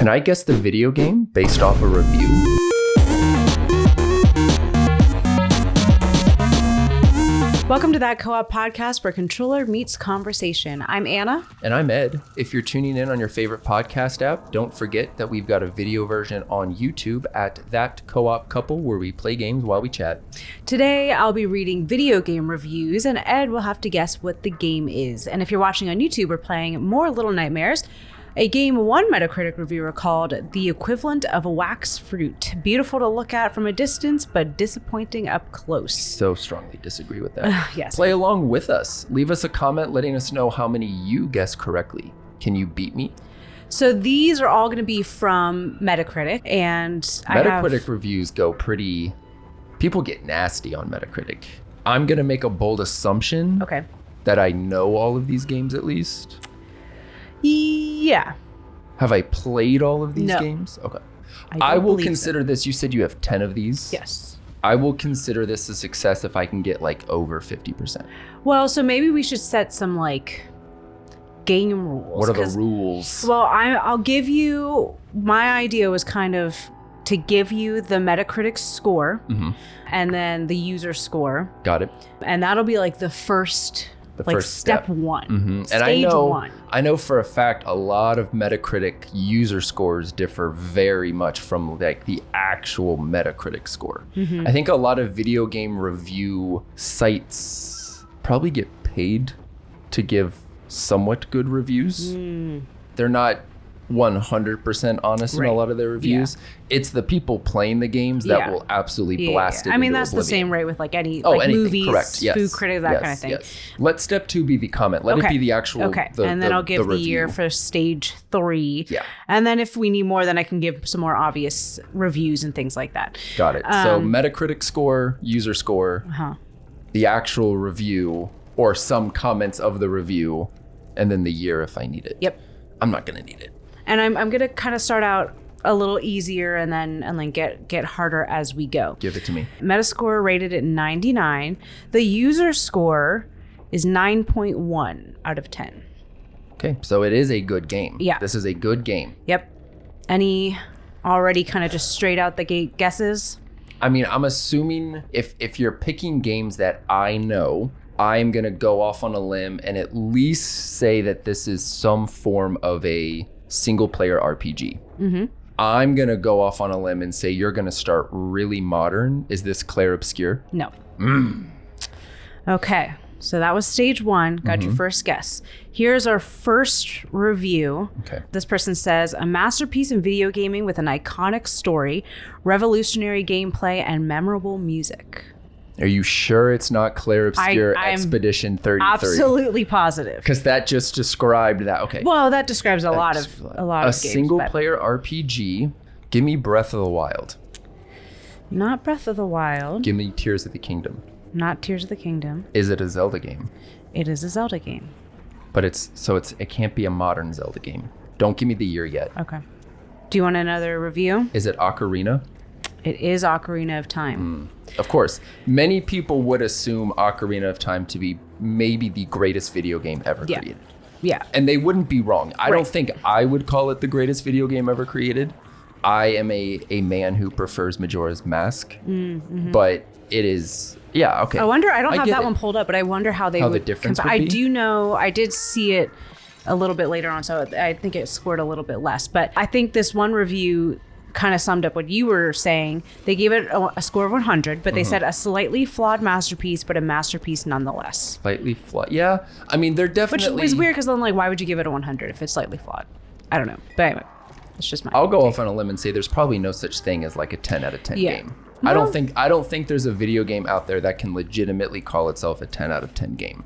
Can I guess the video game based off a review? Welcome to That Co-op Podcast, where controller meets conversation. I'm Anna. And I'm Ed. If you're tuning in on your favorite podcast app, don't forget that we've got a video version on YouTube at That Co-op Couple, where we play games while we chat. Today, I'll be reading video game reviews, and Ed will have to guess what the game is. And if you're watching on YouTube, we're playing More Little Nightmares, a game one Metacritic reviewer called the equivalent of a wax fruit. Beautiful to look at from a distance, but disappointing up close. So strongly disagree with that. Yes. Play along with us. Leave us a comment letting us know how many you guessed correctly. Can you beat me? So these are all going to be from Metacritic, and Metacritic reviews go pretty... People get nasty on Metacritic. I'm going to make a bold assumption that I know all of these games at least. Yeah. Have I played all of these No. games? Okay. I will consider this. You said you have 10 of these. Yes. I will consider this a success if I can get like over 50%. Well, so maybe we should set some game rules. What are the rules? Well, I'll give you, my idea was kind of to give you the Metacritic score and then the user score. Got it. And that'll be like the first step one. And Stage one. I know for a fact a lot of Metacritic user scores differ very much from like the actual Metacritic score. I think a lot of video game review sites probably get paid to give somewhat good reviews. They're not 100% honest in a lot of their reviews. It's the people playing the games that will absolutely blast it. I mean, into that's oblivion. the same rate with anything, movies, correct. Yes. Food critics, that kind of thing. Yes. Let step 2 be the comment. Let it be the actual. And then I'll give the year for stage 3. Yeah. And then if we need more, then I can give some more obvious reviews and things like that. Got it. So Metacritic score, user score, the actual review, or some comments of the review, and then the year if I need it. Yep. I'm not gonna need it. And I'm gonna kind of start out a little easier and then get harder as we go. Give it to me. Metascore rated at 99. The user score is 9.1 out of 10. Okay, so it is a good game. Yeah. This is a good game. Yep. Any already kind of just straight out the gate guesses? I mean, I'm assuming if you're picking games that I know, I'm gonna go off on a limb and at least say that this is some form of a single player RPG. I'm going to go off on a limb and say you're going to start really modern. Is this Claire Obscure? No. Okay. So that was stage 1. Got your first guess. Here's our first review. Okay. This person says, a masterpiece in video gaming with an iconic story, revolutionary gameplay, and memorable music. Are you sure it's not Claire Obscure Expedition 33? Absolutely positive. Because that just described that. Okay. Well, that describes a lot of games. Single player RPG. Give me Breath of the Wild. Not Breath of the Wild. Give me Tears of the Kingdom. Not Tears of the Kingdom. Is it a Zelda game? It is a Zelda game. But it can't be a modern Zelda game. Don't give me the year yet. Okay. Do you want another review? Is it Ocarina? It is Ocarina of Time. Of course. Many people would assume Ocarina of Time to be maybe the greatest video game ever created. Yeah. And they wouldn't be wrong. I don't think I would call it the greatest video game ever created. I am a man who prefers Majora's Mask. But it is... Yeah, okay. I wonder... I don't have that one pulled up, but I wonder how they would... the difference would be? I do know... I did see it a little bit later on, so I think it scored a little bit less. But I think this one review kind of summed up what you were saying. They gave it a score of 100, but they said a slightly flawed masterpiece, but a masterpiece nonetheless. Slightly flawed. Yeah. I mean, they're definitely... Which is weird, because then, why would you give it a 100 if it's slightly flawed? I don't know. But anyway, it's just my... I'll go off on a limb and say there's probably no such thing as like a 10 out of 10 game. I don't think there's a video game out there that can legitimately call itself a 10 out of 10 game.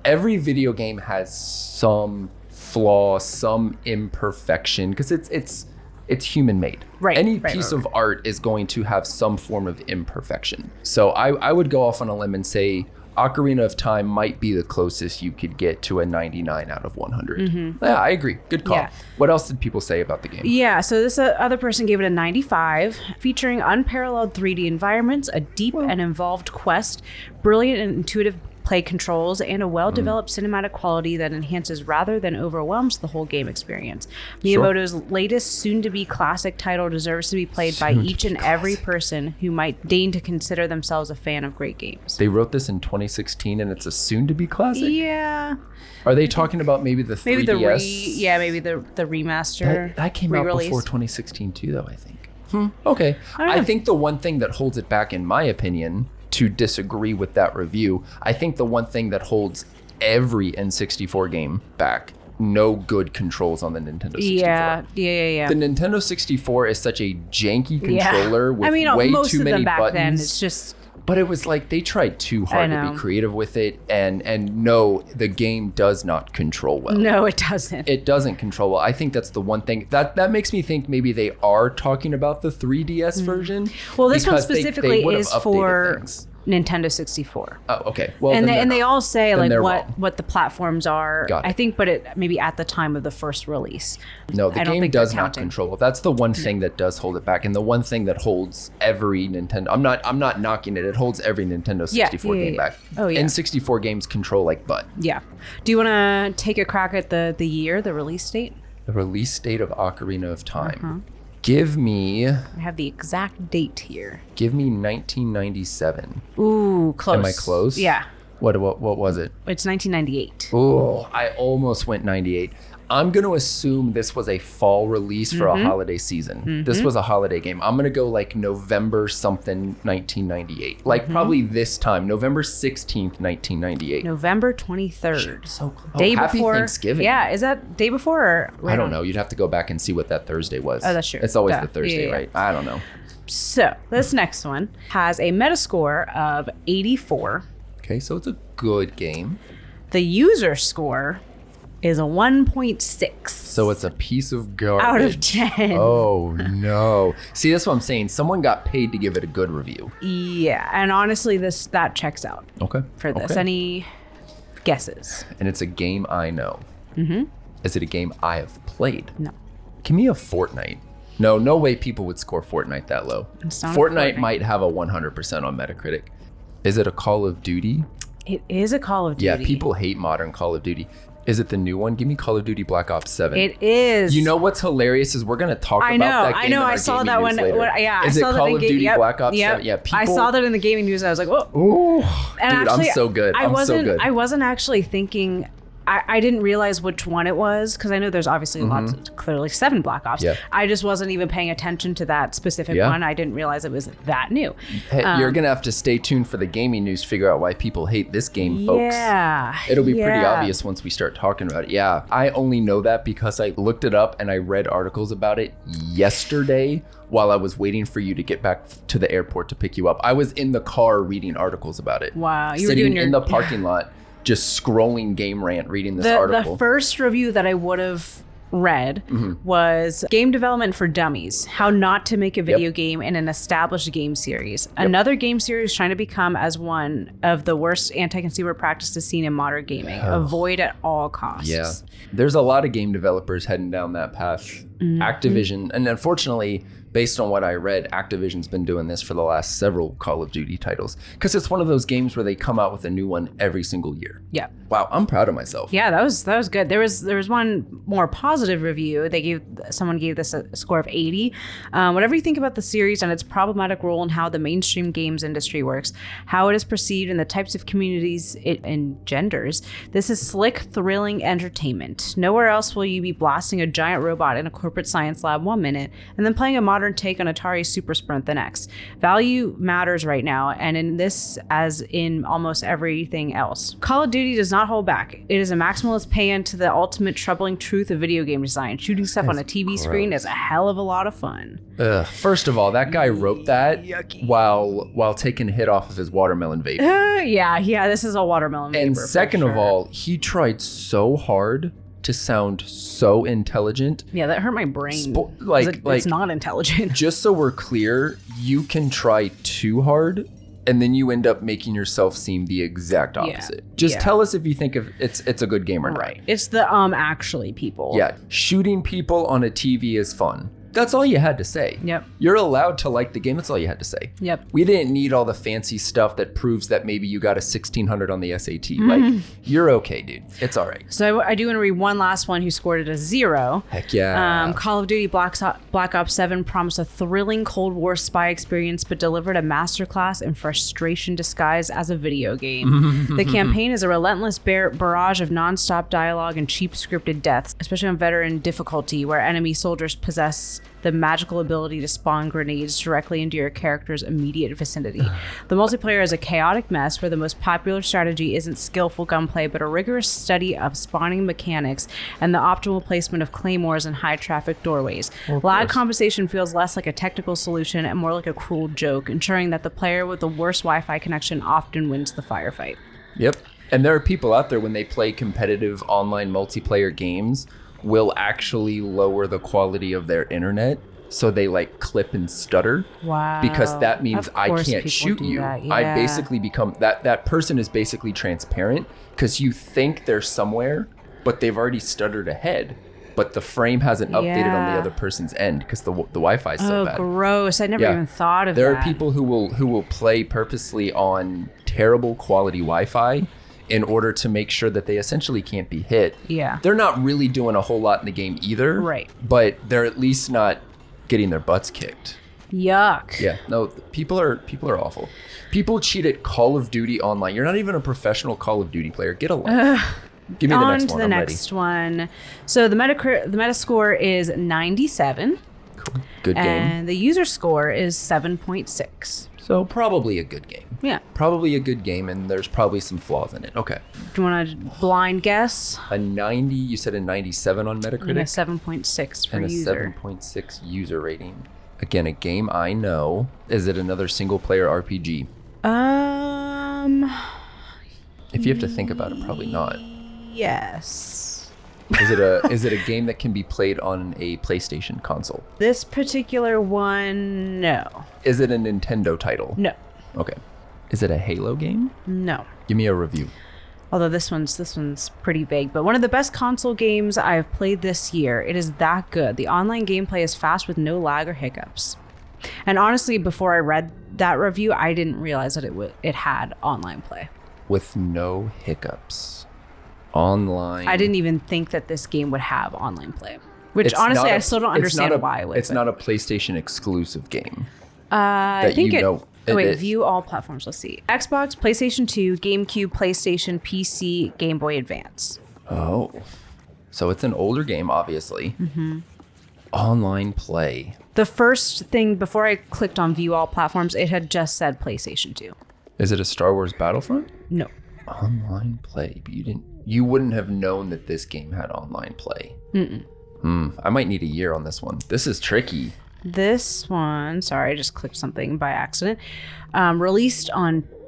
Every video game has some flaw, some imperfection, because it's human made. Right. Any piece of art is going to have some form of imperfection. So I would go off on a limb and say Ocarina of Time might be the closest you could get to a 99 out of 100. Yeah, I agree. Good call. Yeah. What else did people say about the game? Yeah, so this other person gave it a 95, featuring unparalleled 3D environments, a deep and involved quest, brilliant and intuitive play controls, and a well-developed cinematic quality that enhances rather than overwhelms the whole game experience. Miyamoto's latest soon-to-be classic title deserves to be played by each and every person who might deign to consider themselves a fan of great games. They wrote this in 2016 and it's a soon-to-be classic? Yeah. Are they talking about maybe the 3DS? Maybe the remaster. That came re-release. out before 2016 too, though, I think. Okay. I think the one thing that holds it back, in my opinion, to disagree with that review, I think the one thing that holds every N64 game back, no good controls on the Nintendo 64. Yeah. The Nintendo 64 is such a janky controller with way most too of many them back buttons. then, it's just... But it was like they tried too hard to be creative with it, and no, the game does not control well. No, it doesn't. It doesn't control well. I think that's the one thing that makes me think maybe they are talking about the 3DS version. Well, this one because specifically they is updated for things. Nintendo 64. Oh, okay. Well, And they all say like wrong. what the platforms are. Got it. I think, but it maybe at the time of the first release. No, the I don't game think does they're not counting. control it. That's the one thing that does hold it back, and the one thing that holds every Nintendo. I'm not knocking it. It holds every Nintendo 64 game back. Oh, yeah. N64 games control like butt. Yeah. Do you want to take a crack at the year, the release date? The release date of Ocarina of Time. Give me I have the exact date here. 1997. Ooh, close. Am I close? Yeah. What was it? It's 1998. Oh, I almost went 98. I'm going to assume this was a fall release for a holiday season. This was a holiday game. I'm going to go like November something 1998. Like probably this time, November 16th, 1998. November 23rd. So close. Day Happy before Thanksgiving. Yeah, is that day before or right I don't on? know. You'd have to go back and see what that Thursday was. Oh, that's true. It's always Duh. the Thursday, Yeah. right? I don't know. So this next one has a Metascore of 84. Okay, so it's a good game. The user score is a 1.6. So it's a piece of garbage. Out of 10. Oh, no. See, that's what I'm saying. Someone got paid to give it a good review. Yeah, and honestly, that checks out Okay. for this. Okay. Any guesses? And it's a game I know. Is it a game I have played? No. Give me a Fortnite. No way people would score Fortnite that low. It's not Fortnite Fortnite. might have a 100% on Metacritic. Is it a Call of Duty? It is a Call of Duty. Yeah, people hate modern Call of Duty. Is it the new one? Give me Call of Duty Black Ops 7. It is. You know what's hilarious is we're going to talk about that game. I know. in our I saw gaming that news one. later. Yeah, Is I saw it that Call in of Duty Black Ops 7? Yeah, people. I saw that in the gaming news. I was like, whoa. Oh, And dude, actually, I'm so good. I wasn't actually thinking. I didn't realize which one it was because I know there's obviously lots of, clearly 7 Black Ops. Yeah. I just wasn't even paying attention to that specific one. I didn't realize it was that new. Hey, you're going to have to stay tuned for the gaming news to figure out why people hate this game, folks. Yeah. It'll be pretty obvious once we start talking about it. Yeah, I only know that because I looked it up and I read articles about it yesterday while I was waiting for you to get back to the airport to pick you up. I was in the car reading articles about it. Wow. You were Sitting doing your in the parking lot, just scrolling Game Rant, reading this article. The first review that I would have read Mm-hmm. was Game Development for Dummies, How Not to Make a Video Game in an Established Game Series. Another game series trying to become as one of the worst anti-consumer practices seen in modern gaming. Avoid at all costs. Yeah. There's a lot of game developers heading down that path. Activision, and unfortunately, based on what I read, Activision's been doing this for the last several Call of Duty titles because it's one of those games where they come out with a new one every single year. Yeah. Wow, I'm proud of myself. Yeah, that was good. There was one more positive review. Someone gave this a score of 80. Whatever you think about the series and its problematic role in how the mainstream games industry works, how it is perceived, and the types of communities it engenders, this is slick, thrilling entertainment. Nowhere else will you be blasting a giant robot in a corporate science lab 1 minute and then playing a modern take on Atari Super Sprint the next. Value matters right now, and in this, as in almost everything else. Call of Duty does not hold back. It is a maximalist pay-in to the ultimate troubling truth of video game design. Shooting stuff on a TV screen is a hell of a lot of fun. First of all, that guy wrote that while taking a hit off of his watermelon vape. Yeah, this is a watermelon And vapor, for second of sure. all, he tried so hard to sound so intelligent. Yeah, that hurt my brain. Like it's not intelligent. Just so we're clear, you can try too hard and then you end up making yourself seem the exact opposite. Just tell us if you think it's a good game or not. Right. It's the actually people. Yeah, shooting people on a TV is fun. That's all you had to say. Yep. You're allowed to like the game. That's all you had to say. Yep. We didn't need all the fancy stuff that proves that maybe you got a 1600 on the SAT. Like, you're okay, dude. It's all right. So I do want to read one last one who scored it a 0. Heck yeah. Call of Duty Black Ops 7 promised a thrilling Cold War spy experience, but delivered a masterclass in frustration disguised as a video game. The campaign is a relentless barrage of nonstop dialogue and cheap scripted deaths, especially on veteran difficulty, where enemy soldiers possess the magical ability to spawn grenades directly into your character's immediate vicinity. The multiplayer is a chaotic mess where the most popular strategy isn't skillful gunplay, but a rigorous study of spawning mechanics and the optimal placement of claymores in high traffic doorways. Lag compensation feels less like a technical solution and more like a cruel joke, ensuring that the player with the worst Wi-Fi connection often wins the firefight. Yep. And there are people out there, when they play competitive online multiplayer games, will actually lower the quality of their internet so they like clip and stutter. Wow. Because that means Of I course can't people shoot do you. that, I yeah. basically become that person is basically transparent because you think they're somewhere, but they've already stuttered ahead. But the frame hasn't updated on the other person's end because the Wi-Fi is so bad. Oh, gross. I never even thought of that. There are people who will play purposely on terrible quality Wi-Fi in order to make sure that they essentially can't be hit. Yeah. They're not really doing a whole lot in the game either. Right. But they're at least not getting their butts kicked. Yuck. Yeah. No, people are awful. People cheat at Call of Duty online. You're not even a professional Call of Duty player. Get a life. Give me the On next to one. the I'm next one. So the Metascore is 97. ready. Cool. Good game. And the user score is 7.6. So probably a good game. Yeah. Probably a good game, and there's probably some flaws in it. Okay. Do you want to blind guess? A 90, you said a 97 on Metacritic? And a 7.6 for and a user. 7.6 user rating. Again, a game I know. Is it another single player RPG? If you have to think about it, probably not. Yes. Is it a game that can be played on a PlayStation console? This particular one, no. Is it a Nintendo title? No. Okay. Is it a Halo game? No. Give me a review. Although this one's pretty vague, but one of the best console games I've played this year. It is that good. The online gameplay is fast with no lag or hiccups. And honestly, before I read that review, I didn't realize that it had online play. With no hiccups. Online. I didn't even think that this game would have online play. Which honestly, I still don't understand why. It's not a PlayStation exclusive game. I think it view all platforms. Let's see. Xbox, PlayStation 2, GameCube, PlayStation, PC, Game Boy Advance. Oh. So it's an older game, obviously. Mm-hmm. Online play. The first thing, before I clicked on view all platforms, it had just said PlayStation 2. Is it a Star Wars Battlefront? No. Online play, but you wouldn't have known that this game had online play. I might need a year on this one. This is tricky. This one, sorry, I just clicked something by accident. Released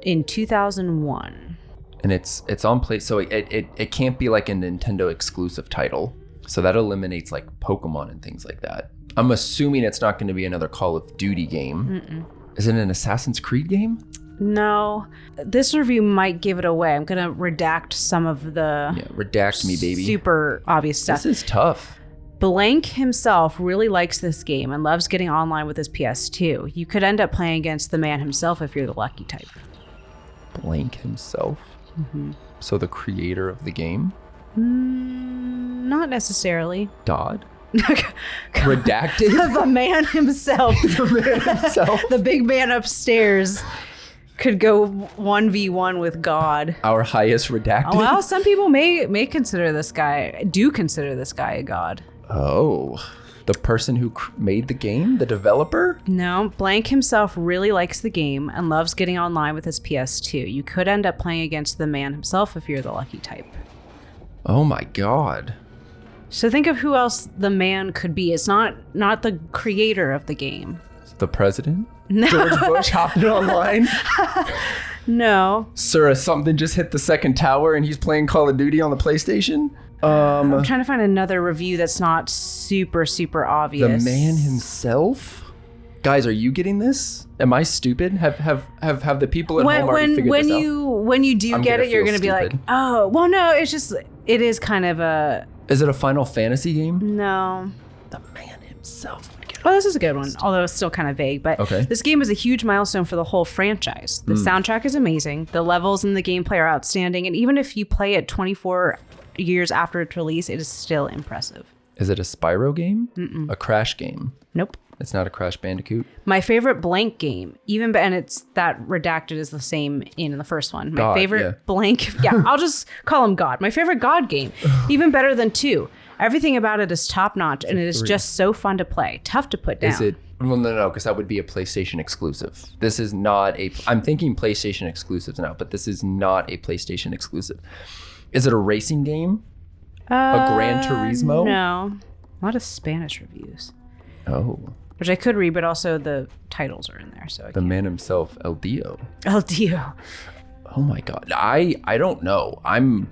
in 2001. And it's on play, so it can't be like a Nintendo exclusive title. So that eliminates like Pokemon and things like that. I'm assuming it's not going to be another Call of Duty game. Is it an Assassin's Creed game? No. This review might give it away. I'm going to redact some of the redact me, baby. Super obvious stuff. This is tough. Blank himself really likes this game and loves getting online with his PS2. You could end up playing against the man himself if you're the lucky type. Blank himself? Mm-hmm. So the creator of the game? Not necessarily. Dodd? Redacted? The man himself. The man himself? The big man upstairs could go 1v1 with God. Our highest redacted? Well, some people may consider this guy a god. Oh, the person who made the game? The developer? No, Blank himself really likes the game and loves getting online with his PS2. You could end up playing against the man himself if you're the lucky type. Oh my God. So think of who else the man could be. It's not the creator of the game. The president? No. George Bush hopping online? No. Sir, something just hit the second tower and he's playing Call of Duty on the PlayStation? I'm trying to find another review that's not super, super obvious. The man himself? Guys, are you getting this? Am I stupid? Have the people at home already figured this out? When you do get it, you're going to be like, oh, well, no, it is kind of a... Is it a Final Fantasy game? No. The man himself would get Oh, this is a good one, although it's still kind of vague. But Okay. This game is a huge milestone for the whole franchise. The soundtrack is amazing. The levels and the gameplay are outstanding. And even if you play it 24 years after its release, it is still impressive. Is it a Spyro game? A Crash game? Nope. It's not a Crash Bandicoot? My favorite blank game, and it's that redacted is the same in the first one. My God, favorite blank, I'll just call him God. My favorite God game, even better than 2. Everything about it is top notch, and it is just so fun to play. Tough to put down. Is it? Well, no, because that would be a PlayStation exclusive. This is not a. I'm thinking PlayStation exclusives now, but this is not a PlayStation exclusive. Is it a racing game? A Gran Turismo? No. A lot of Spanish reviews. Oh. Which I could read, but also the titles are in there. So The man himself, El Dio. El Dio. Oh my God. I don't know. I'm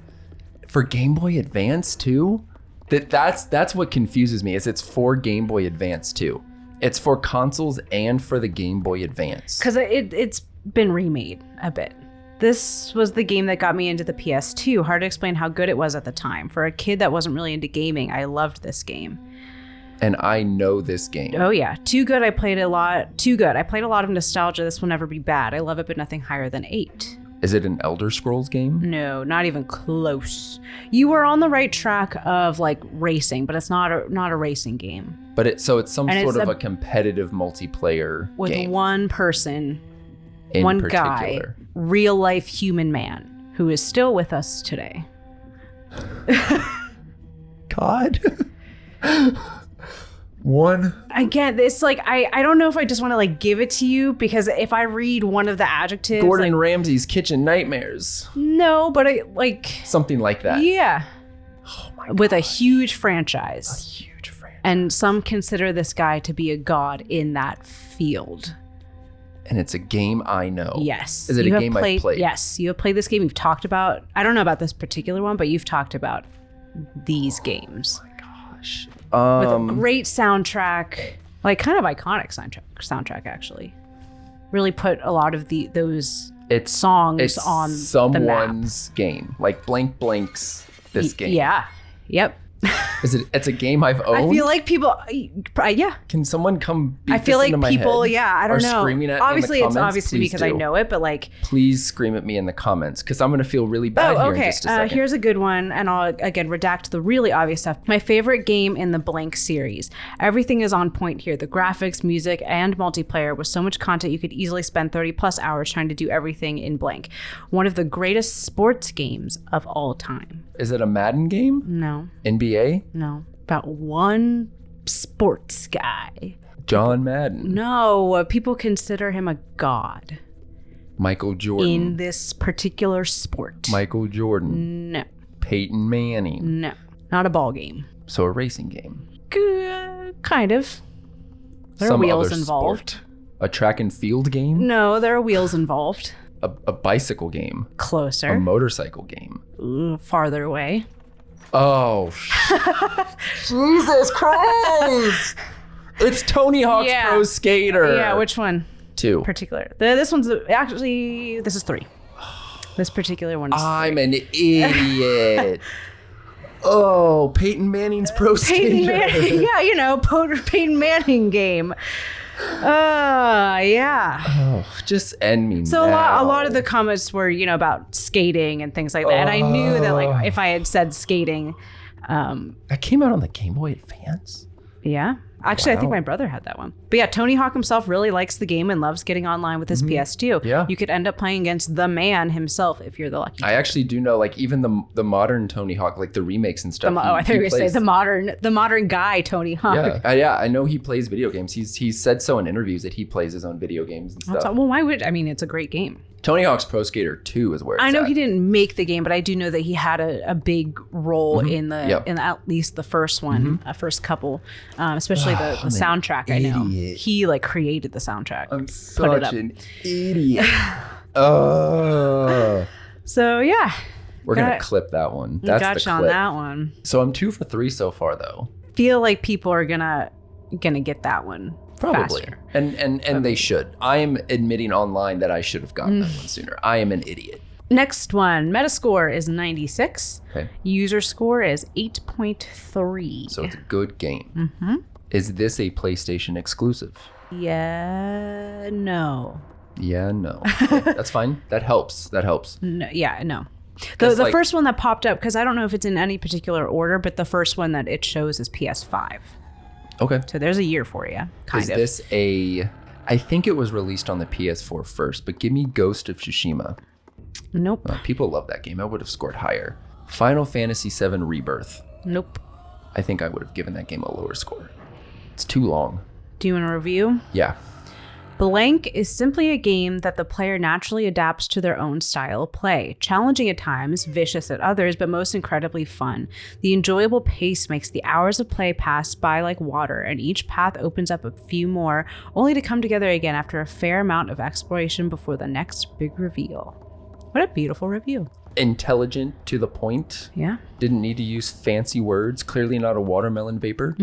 for Game Boy Advance too. That's what confuses me. Is it's for Game Boy Advance too. It's for consoles and for the Game Boy Advance. Because it's been remade a bit. This was the game that got me into the PS2. Hard to explain how good it was at the time. For a kid that wasn't really into gaming, I loved this game. And I know this game. Oh yeah, too good. I played a lot. Too good. I played a lot of nostalgia. This will never be bad. I love it, but nothing higher than 8. Is it an Elder Scrolls game? No, not even close. You were on the right track of like racing, but it's not a racing game. But it's some And sort it's of a competitive multiplayer with game. one person, in one particular. guy, real life human man who is still with us today. God. One. Again, it's like I don't know if I just want to like give it to you, because if I read one of the adjectives, Gordon like, Ramsay's Kitchen Nightmares. no, but I like Something like that. yeah, Oh my with a huge franchise. huge franchise. And some consider this guy to be a god in that field. And it's a game I know. Yes. Is it You a have game I've played? Yes, you have played this game. You've talked about, I don't know about this particular one, but you've talked about these games. Gosh. With a great soundtrack, like kind of iconic soundtrack actually. Really put a lot of those songs it's on the map. someone's game. Like Blank Blank's this game. Yeah. Yep. It's a game I've owned. I feel like people, yeah. Can someone come beat I feel this like into my people, head? yeah, I don't Or know. screaming at Obviously, me in the it's comments? obvious to me Please because I do. know it, but like, Please scream at me in the comments, because I'm going to feel really bad here in just a second. Here's a good one, and I'll again redact the really obvious stuff. My favorite game in the Blank series. Everything is on point here. The graphics, music, and multiplayer with so much content you could easily spend 30 plus hours trying to do everything in Blank. One of the greatest sports games of all time. Is it a Madden game? No, NBA? no. About one sports guy. John Madden? No, people consider him a god Michael Jordan? in this particular sport. Michael Jordan? No, Peyton Manning? no. Not a ball game. So a racing game? Kind of. There are Some wheels other involved. sport? A track and field game? No, there are wheels involved. A bicycle game? A Closer. motorcycle game? Farther away. Oh, Jesus Christ! It's Tony Hawk's Yeah. Pro Skater. Yeah, which one? 2. Particular. This one's actually, this is 3. This particular one is I'm an idiot. Oh, Peyton Manning's Pro Peyton Skater. Manning. Yeah, Peyton Manning game. Yeah. Oh, just end me So now. a lot of the comments were, about skating and things like that. And I knew that like if I had said skating, That came out on the Game Boy Advance? yeah. Actually, I think Wow. my brother had that one. But yeah, Tony Hawk himself really likes the game and loves getting online with his PS2. Yeah. You could end up playing against the man himself if you're the lucky. I actually do know, like, even the modern Tony Hawk, like the remakes and stuff. I thought you were going to say the modern guy, Tony Hawk. Yeah, I know he plays video games. He's said so in interviews that he plays his own video games and stuff. Well, why would, it's a great game. Tony Hawk's Pro Skater 2 is where it's I know at. he didn't make the game, but I do know that he had a big role in the Yep. in at least the first one, first couple, especially the soundtrack. I know idiot. he like created the soundtrack. I'm Put it such up. an idiot. Oh. So yeah, We're going to Got- clip that one. That's got the you on clip. that one. So I'm 2 for 3 so far, though. Feel like people are gonna get that one Probably. faster. And they should. I am admitting online that I should have gotten that one sooner. I am an idiot. Next one, Metascore is 96. Okay. User score is 8.3. So it's a good game. Is this a PlayStation exclusive? Yeah, no. Yeah, no. Okay, that's fine. That helps. No, yeah, no. The first one that popped up, because I don't know if it's in any particular order, but the first one that it shows is PS5. Okay. So there's a year for you, kind of. Is this I think it was released on the PS4 first, but give me Ghost of Tsushima. Nope. People love that game. I would have scored higher. Final Fantasy VII Rebirth. Nope. I think I would have given that game a lower score. It's too long. Do you want to review? Yeah. Blank is simply a game that the player naturally adapts to their own style of play. Challenging at times, vicious at others, but most incredibly fun. The enjoyable pace makes the hours of play pass by like water, and each path opens up a few more, only to come together again after a fair amount of exploration before the next big reveal. What a beautiful review. Intelligent, to the point. Yeah. Didn't need to use fancy words. Clearly not a watermelon vapor.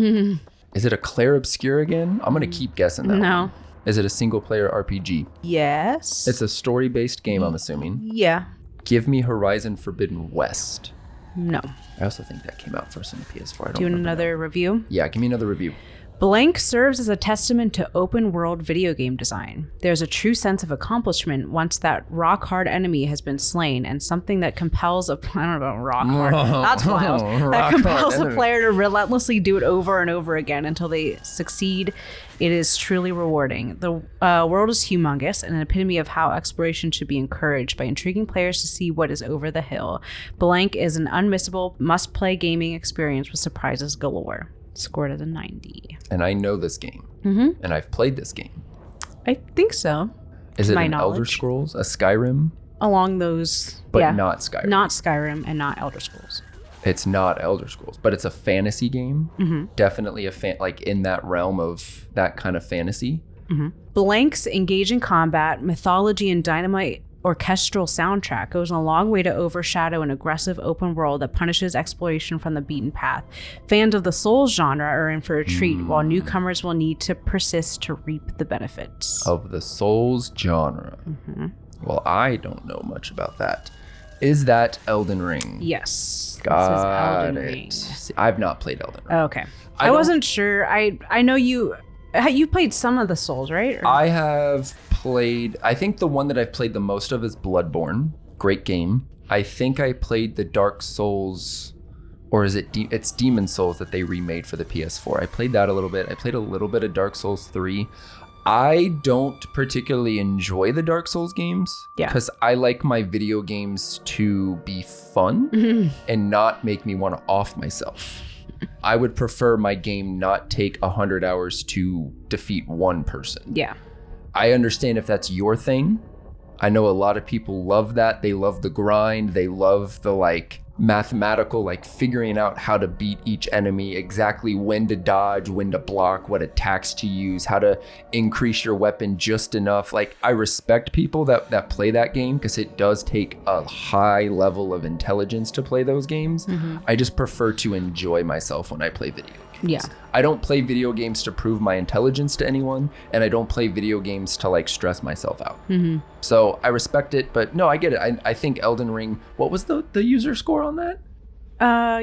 Is it a Claire Obscure again? I'm going to keep guessing that No. one. Is it a single-player RPG? Yes. It's a story-based game, I'm assuming. Yeah. Give me Horizon Forbidden West. No. I also think that came out first on the PS4. I don't Do you want remember another review? Yeah, give me another review. Blank serves as a testament to open world video game design. There's a true sense of accomplishment once that rock hard enemy has been slain, and something that compels I don't know about rock hard. That's wild. That compels a player to relentlessly do it over and over again until they succeed. It is truly rewarding. The world is humongous and an epitome of how exploration should be encouraged by intriguing players to see what is over the hill. Blank is an unmissable must-play gaming experience with surprises galore. Scored at a 90. And I know this game. Mm-hmm. And I've played this game. I think so. Is it an Elder Scrolls? A Skyrim? Along those. But yeah. not Skyrim. Not Skyrim and not Elder Scrolls. It's not Elder Scrolls, but it's a fantasy game. Mm-hmm. Definitely like in that realm of that kind of fantasy. Mm-hmm. Blank's engaging combat, mythology, and dynamite orchestral soundtrack goes a long way to overshadow an aggressive open world that punishes exploration from the beaten path. Fans of the Souls genre are in for a treat, while newcomers will need to persist to reap the benefits. Of the Souls genre. Mm-hmm. Well, I don't know much about that. Is that Elden Ring? Yes. Got Elden it. Ring. I've not played Elden Ring. Okay. I wasn't sure. I know you played some of the Souls, right? Or? I have played, I think the one that I've played the most of is Bloodborne. Great game. I think I played the Dark Souls, or is it, it's Demon Souls that they remade for the PS4. I played that a little bit. I played a little bit of Dark Souls 3. I don't particularly enjoy the Dark Souls games because I like my video games to be fun and not make me want to off myself. I would prefer my game not take 100 hours to defeat one person. Yeah. I understand if that's your thing. I know a lot of people love that. They love the grind. They love the like mathematical, like figuring out how to beat each enemy, exactly when to dodge, when to block, what attacks to use, how to increase your weapon just enough. Like, I respect people that play that game because it does take a high level of intelligence to play those games. Mm-hmm. I just prefer to enjoy myself when I play video games. Yeah. I don't play video games to prove my intelligence to anyone, and I don't play video games to like stress myself out. Mm-hmm. So I respect it, but no, I get it. I think Elden Ring, what was the user score on that?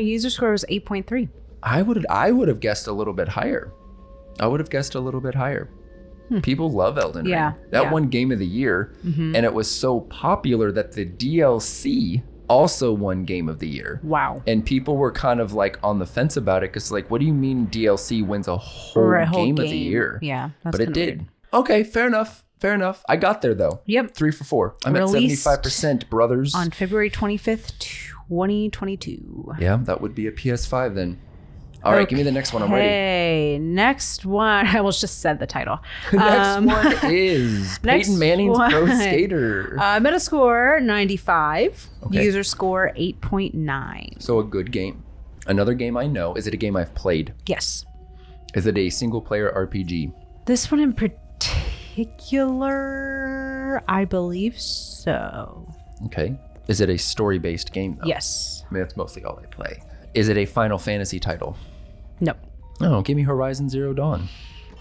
User score was 8.3. I would have guessed a little bit higher. People love Elden Ring. That won Game of the Year, and it was so popular that the DLC also won Game of the Year. Wow. And people were kind of like on the fence about it because like, what do you mean DLC wins a whole game of the year? Yeah. But it did. Weird. Okay, fair enough. I got there though. Yep. 3 for 4. I'm released at 75%, brothers. On February 25th, 2022. Yeah, that would be a PS5 then. All right, give me the next one. I'm ready. Okay, next one. I almost just said the title. Next one is Peyton Manning's Pro Skater. Metascore 95. Okay. User score 8.9. So a good game. Another game I know. Is it a game I've played? Yes. Is it a single-player RPG? This one in particular, I believe so. Okay. Is it a story-based game, though? Yes. I mean, that's mostly all I play. Is it a Final Fantasy title? No. Oh, give me Horizon Zero Dawn.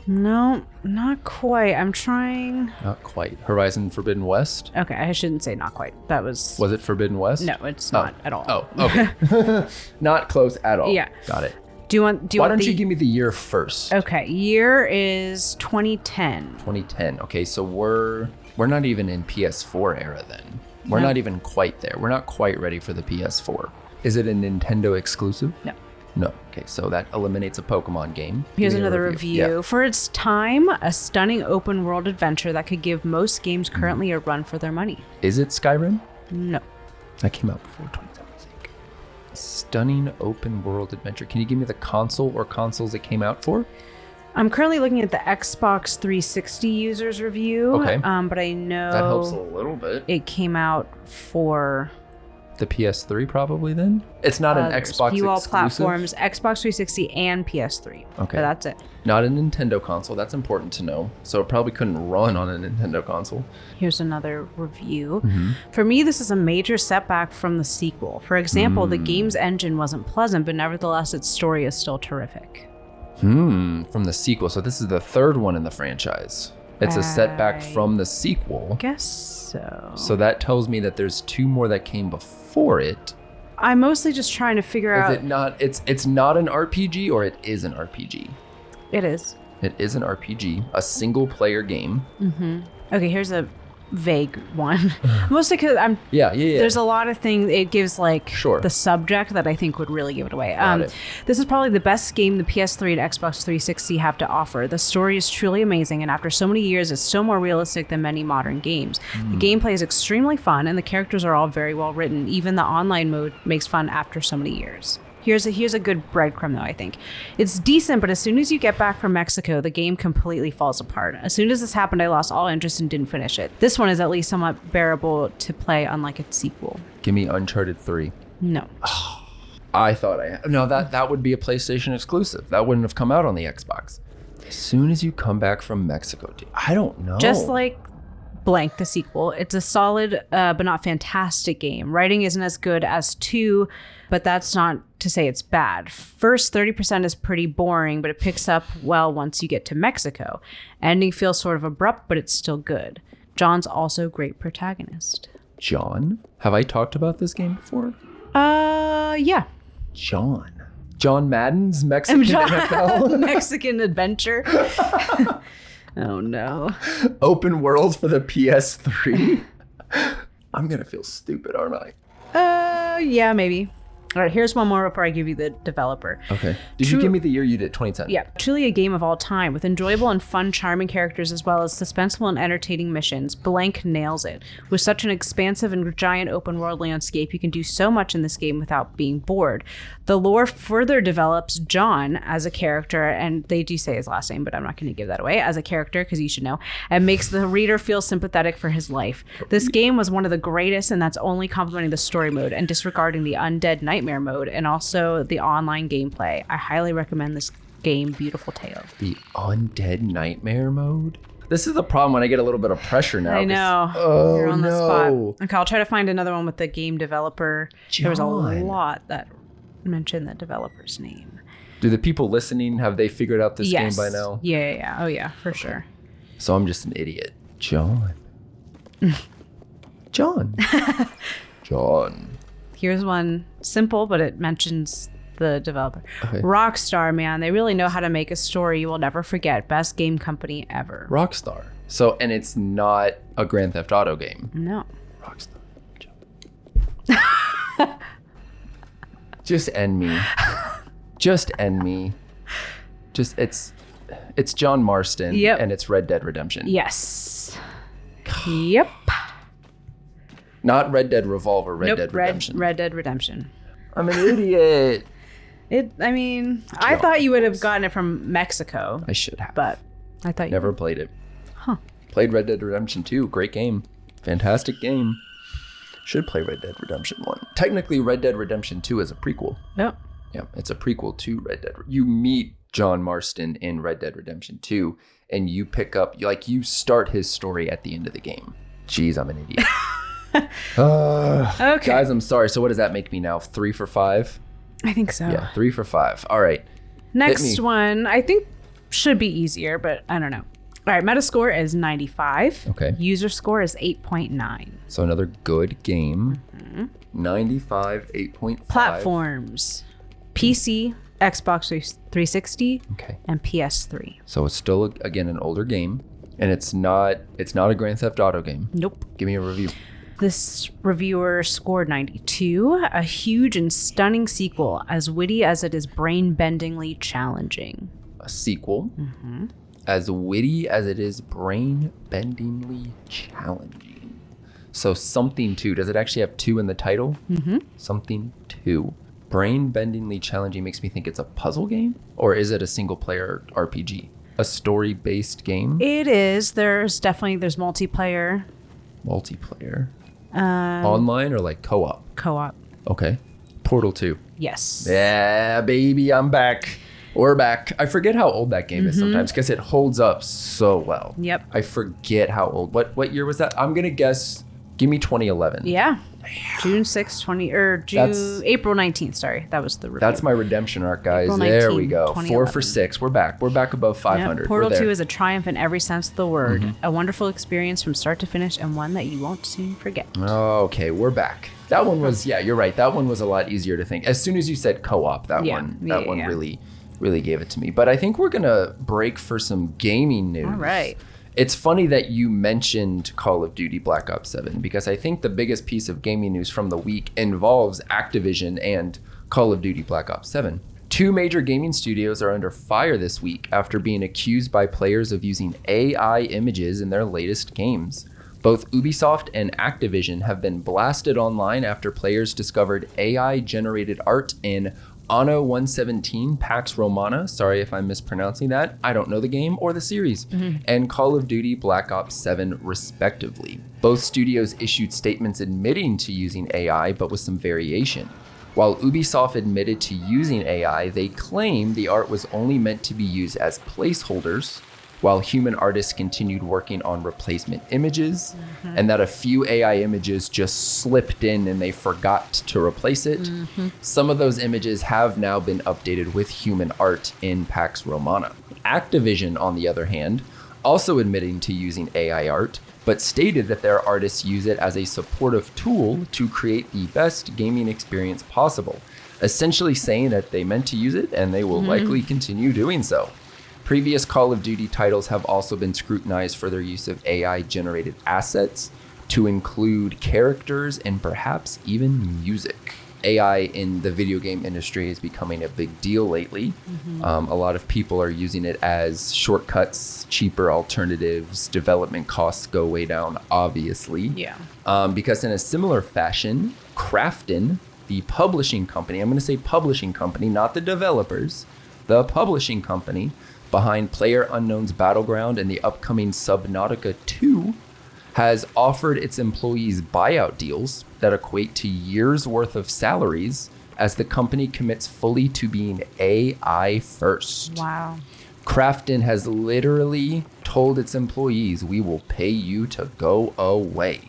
No, not quite. I'm trying. Not quite. Horizon Forbidden West? Okay, I shouldn't say not quite. That was... Was it Forbidden West? No, it's not at all. Oh, okay. Not close at all. Yeah. Got it. Do you want Why don't you give me the year first? Okay, year is 2010. 2010. Okay, so we're not even in PS4 era then. We're not even quite there. We're not quite ready for the PS4. Is it a Nintendo exclusive? No. No. Okay, so that eliminates a Pokemon game. Here's Give me a another review. Yeah. For its time, a stunning open world adventure that could give most games currently a run for their money. Is it Skyrim? No. That came out before 2010, I think. Stunning open world adventure. Can you give me the console or consoles it came out for? I'm currently looking at the Xbox 360 users review. Okay. But I know That helps a little bit. it came out for The PS3 probably then? It's not an Xbox view all exclusive? platforms, Xbox 360 and PS3. Okay. But that's it. Not a Nintendo console. That's important to know. So it probably couldn't run on a Nintendo console. Here's another review. Mm-hmm. For me, this is a major setback from the sequel. For example, the game's engine wasn't pleasant, but nevertheless, its story is still terrific. From the sequel. So this is the third one in the franchise. It's a setback from the sequel. Guess so. So that tells me that there's two more that came before it. I'm mostly just trying to figure out. Is it not? It's not an RPG, or it is an RPG. It is. It is an RPG, a single player game. Okay, here's a vague one. Mostly because Yeah. there's a lot of things it gives, like Sure. the subject that I think would really give it away. Got it. This is probably the best game the PS3 and Xbox 360 have to offer. The story is truly amazing, and after so many years, it's so more realistic than many modern games. The gameplay is extremely fun, and the characters are all very well written. Even the online mode makes fun after so many years. Here's a good breadcrumb, though, I think. It's decent, but as soon as you get back from Mexico, the game completely falls apart. As soon as this happened, I lost all interest and didn't finish it. This one is at least somewhat bearable to play, unlike its sequel. Give me Uncharted 3. No. I thought no, that would be a PlayStation exclusive. That wouldn't have come out on the Xbox. As soon as you come back from Mexico, dude, I don't know. Just like Blank, the sequel, it's a solid but not fantastic game. Writing isn't as good as 2, but that's not to say it's bad. First 30% is pretty boring, but it picks up well once you get to Mexico. Ending feels sort of abrupt, but it's still good. John's also a great protagonist. John? Have I talked about this game before? Yeah. John Madden's Mexican NFL? Mexican adventure. Oh no. Open world for the PS3? I'm gonna feel stupid, aren't I? Yeah, maybe. All right, here's one more before I give you the developer. Okay. Did you give me the year you did? 2010? Yeah, truly a game of all time with enjoyable and fun, charming characters as well as suspenseful and entertaining missions. Blank nails it. With such an expansive and giant open world landscape, you can do so much in this game without being bored. The lore further develops John as a character, and they do say his last name, but I'm not going to give that away, as a character because you should know, and makes the reader feel sympathetic for his life. This game was one of the greatest, and that's only complimenting the story mode and disregarding the undead nightmare mode and also the online gameplay. I highly recommend this game, Beautiful Tale. The Undead Nightmare mode? This is the problem when I get a little bit of pressure now. I know. Oh, You're on the no. spot. Okay, I'll try to find another one with the game developer. There was a John. lot that mentioned the developer's name. Do the people listening, have they figured out this game by now? Yeah. Oh, yeah, for sure. So I'm just an idiot. John. John. Here's one simple, but it mentions the developer. Okay. Rockstar, man. They really know how to make a story you will never forget. Best game company ever. Rockstar. So, and it's not a Grand Theft Auto game. No. Rockstar. Just end me. Just end me. Just it's John Marston. Yep. And it's Red Dead Redemption. Yes. Yep. Not Red Dead Revolver, Red Dead Redemption. Red Dead Redemption. I'm an idiot. I thought you would have gotten it from Mexico. I should have. But I thought Never played it. Huh. Played Red Dead Redemption 2. Great game. Fantastic game. Should play Red Dead Redemption 1. Technically, Red Dead Redemption 2 is a prequel. Yep. Yeah, it's a prequel to Red Dead. You meet John Marston in Red Dead Redemption 2, and you pick up, you start his story at the end of the game. Jeez, I'm an idiot. Okay. Guys, I'm sorry. So what does that make me now? 3 for 5? I think so. Yeah, 3 for 5. All right. Next one, I think should be easier, but I don't know. All right, Metascore is 95. Okay. User score is 8.9. So another good game. 95, 8.5. Platforms. PC, Xbox 360, Okay. and PS3. So it's still, again, an older game. And it's not a Grand Theft Auto game. Nope. Give me a review. This reviewer scored 92, a huge and stunning sequel, as witty as it is brain-bendingly challenging. A sequel, as witty as it is brain-bendingly challenging. So something 2. Does it actually have 2 in the title? Something 2. Brain-bendingly challenging makes me think it's a puzzle game? Or is it a single-player RPG? A story-based game? It is. There's multiplayer. Multiplayer? Online or like co-op? Co-op. Okay. Portal 2. Yes. Yeah, baby, I'm back. We're back. I forget how old that game is sometimes because it holds up so well. Yep. I forget how old. What year was that? I'm going to guess, give me 2011. Yeah. June 6th, April 19th. Sorry, that was the review. That's my redemption arc, guys. April There 19, we go. 4 2011. for 6. We're back. We're back above 500. Yep. Portal We're there. 2 is a triumph in every sense of the word. A wonderful experience from start to finish and one that you won't soon forget. Okay, we're back. That one was, yeah, you're right. That one was a lot easier to think. As soon as you said co-op, that one really gave it to me. But I think we're going to break for some gaming news. All right. It's funny that you mentioned Call of Duty Black Ops 7 because I think the biggest piece of gaming news from the week involves Activision and Call of Duty Black Ops 7. 2 major gaming studios are under fire this week after being accused by players of using AI images in their latest games. Both Ubisoft and Activision have been blasted online after players discovered AI-generated art in Anno 117, Pax Romana, sorry if I'm mispronouncing that, I don't know the game or the series, and Call of Duty Black Ops 7 respectively. Both studios issued statements admitting to using AI, but with some variation. While Ubisoft admitted to using AI, they claim the art was only meant to be used as placeholders, while human artists continued working on replacement images, and that a few AI images just slipped in and they forgot to replace it. Some of those images have now been updated with human art in Pax Romana. Activision, on the other hand, also admitting to using AI art, but stated that their artists use it as a supportive tool to create the best gaming experience possible, essentially saying that they meant to use it and they will likely continue doing so. Previous Call of Duty titles have also been scrutinized for their use of AI-generated assets to include characters and perhaps even music. AI in the video game industry is becoming a big deal lately. A lot of people are using it as shortcuts, cheaper alternatives, development costs go way down, obviously. Yeah. Because in a similar fashion, Krafton, the publishing company, I'm going to say publishing company, not the developers, the publishing company behind PlayerUnknown's Battleground and the upcoming Subnautica 2, has offered its employees buyout deals that equate to years' worth of salaries as the company commits fully to being AI first. Wow. Krafton has literally told its employees, we will pay you to go away.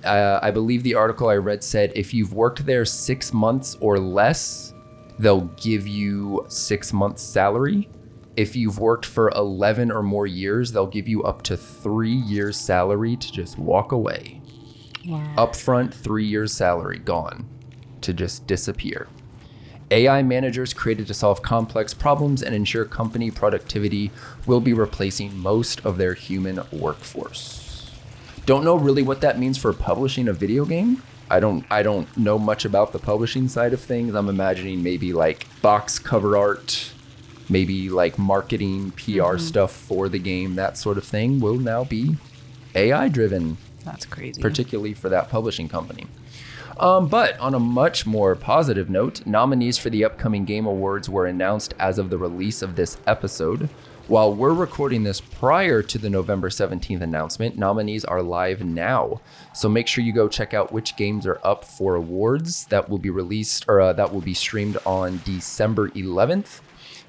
I believe the article I read said if you've worked there 6 months or less, they'll give you 6 months salary. If you've worked for 11 or more years, they'll give you up to 3 years salary to just walk away. Wow. Upfront, 3 years salary gone to just disappear. AI managers created to solve complex problems and ensure company productivity will be replacing most of their human workforce. Don't know really what that means for publishing a video game. I don't know much about the publishing side of things. I'm imagining maybe like box cover art, maybe like marketing, PR stuff for the game, that sort of thing will now be AI driven. That's crazy. Particularly for that publishing company. But on a much more positive note, nominees for the upcoming Game Awards were announced as of the release of this episode. While we're recording this prior to the November 17th announcement, nominees are live now. So make sure you go check out which games are up for awards that will be released or that will be streamed on December 11th.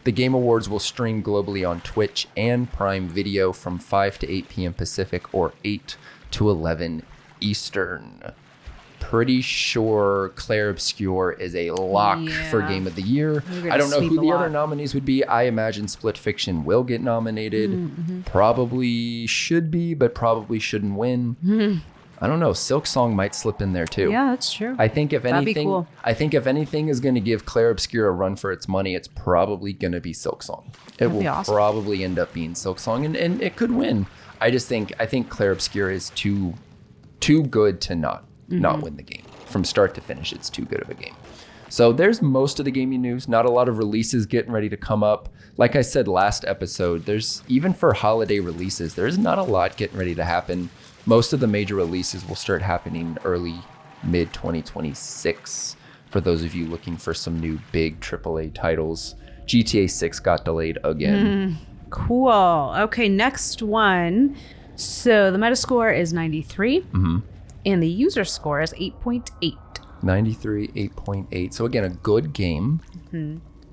The Game Awards will stream globally on Twitch and Prime Video from 5 to 8 p.m. Pacific or 8 to 11 Eastern. Pretty sure Claire Obscure is a lock for Game of the Year. I don't know who the other nominees would be. I imagine Split Fiction will get nominated. Probably should be, but probably shouldn't win. I don't know. Silk Song might slip in there too. Yeah, that's true. I think if That'd be anything, cool. I think if anything is going to give Clair Obscur a run for its money, it's probably going to be Silk Song. It will awesome. probably end up being Silk Song, and it could win. I think Clair Obscur is too good to not win the game from start to finish. It's too good of a game. So there's most of the gaming news. Not a lot of releases getting ready to come up. Like I said last episode, there's even for holiday releases, there's not a lot getting ready to happen. Most of the major releases will start happening early, mid 2026. For those of you looking for some new big AAA titles, GTA 6 got delayed again. Cool. Okay, next one. So the Metascore is 93, and the user score is 8.8. 93, 8.8. So again, a good game.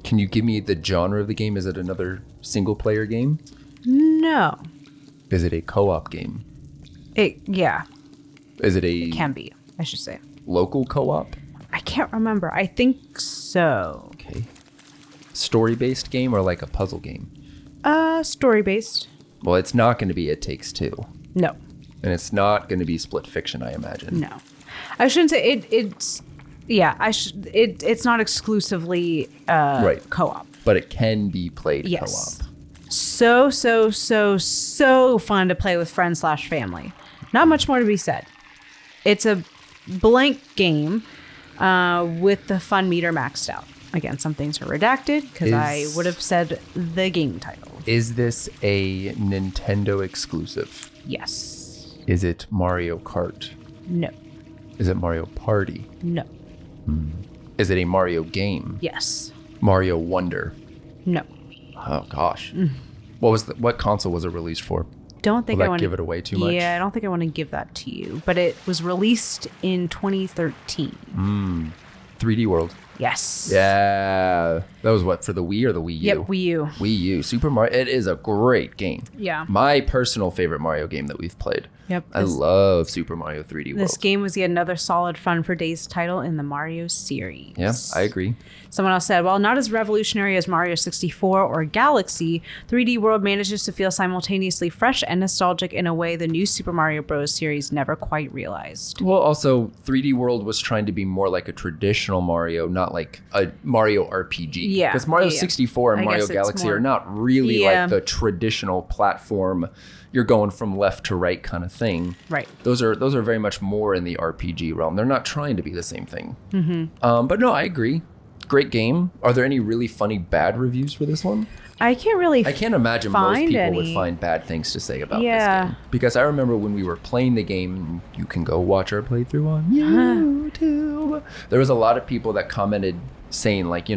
Can you give me the genre of the game? Is it another single player game? No. Is it a co-op game? Yeah, Is it a can be, I should say. local co-op? I can't remember. I think so. Okay. Story-based game or like a puzzle game? Story-based. Well, it's not going to be It Takes Two. No. And it's not going to be Split Fiction, I imagine. No. I shouldn't say it's it's not exclusively Right. co-op. But it can be played Yes. co-op. So fun to play with friends/family. Not much more to be said. It's a blank game with the fun meter maxed out. Again, some things are redacted because I would have said the game title. Is this a Nintendo exclusive? Yes. Is it Mario Kart? No. Is it Mario Party? No. Is it a Mario game? Yes. Mario Wonder? No. Oh gosh. What console was it released for? Don't think Will I that want give it away too much? Yeah, I don't think I want to give that to you. But it was released in 2013. 3D World. Yes. Yeah. That was what, for the Wii or the Wii U? Yep, Wii U. Wii U. Super Mario. It is a great game. Yeah. My personal favorite Mario game that we've played. Yep. I love Super Mario 3D World. This game was yet another solid Fun for Days title in the Mario series. Yeah, I agree. Someone else said, while not as revolutionary as Mario 64 or Galaxy, 3D World manages to feel simultaneously fresh and nostalgic in a way the new Super Mario Bros. Series never quite realized. Well, also, 3D World was trying to be more like a traditional Mario, not like a Mario RPG. Yeah. Because Mario Yeah. 64 and I Mario guess it's Galaxy more- are not really Yeah. like the traditional platform. You're going from left to right kind of thing. Right. Those are very much more in the RPG realm. They're not trying to be the same thing. But no, I agree. Great game. Are there any really funny bad reviews for this one? I can't really I can't imagine most find people would any. find bad things to say about Yeah. this game. Because I remember when we were playing the game, you can go watch our playthrough on YouTube. There was a lot of people that commented saying like,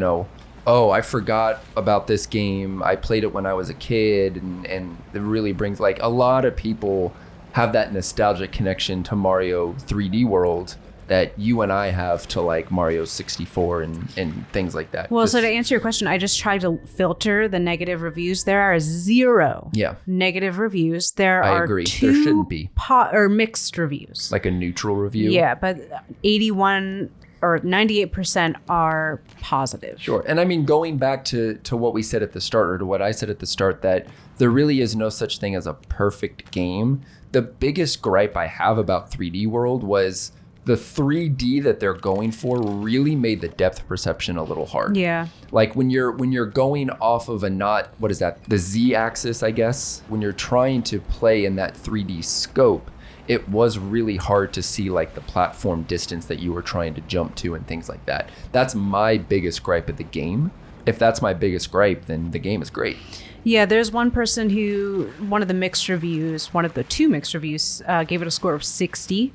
oh, I forgot about this game. I played it when I was a kid. And it really brings like a lot of people have that nostalgic connection to Mario 3D World that you and I have to like Mario 64 and things like that. Well, so Just- to answer your question, I just tried to filter the negative reviews. There are 0 Yeah. negative reviews. There I are agree. 2 There shouldn't be. or mixed reviews. like a neutral review. Yeah, but 81 or 98% are positive. Sure. And I mean, going back to what we said at the start, or to what I said at the start, that there really is no such thing as a perfect game. The biggest gripe I have about 3D World was the 3D that they're going for really made the depth perception a little hard. Yeah. Like when you're going off of the Z-axis, I guess, when you're trying to play in that 3D scope, it was really hard to see like the platform distance that you were trying to jump to and things like that. That's my biggest gripe of the game. If that's my biggest gripe, then the game is great. Yeah, there's one person who, one of the two mixed reviews, gave it a score of 60.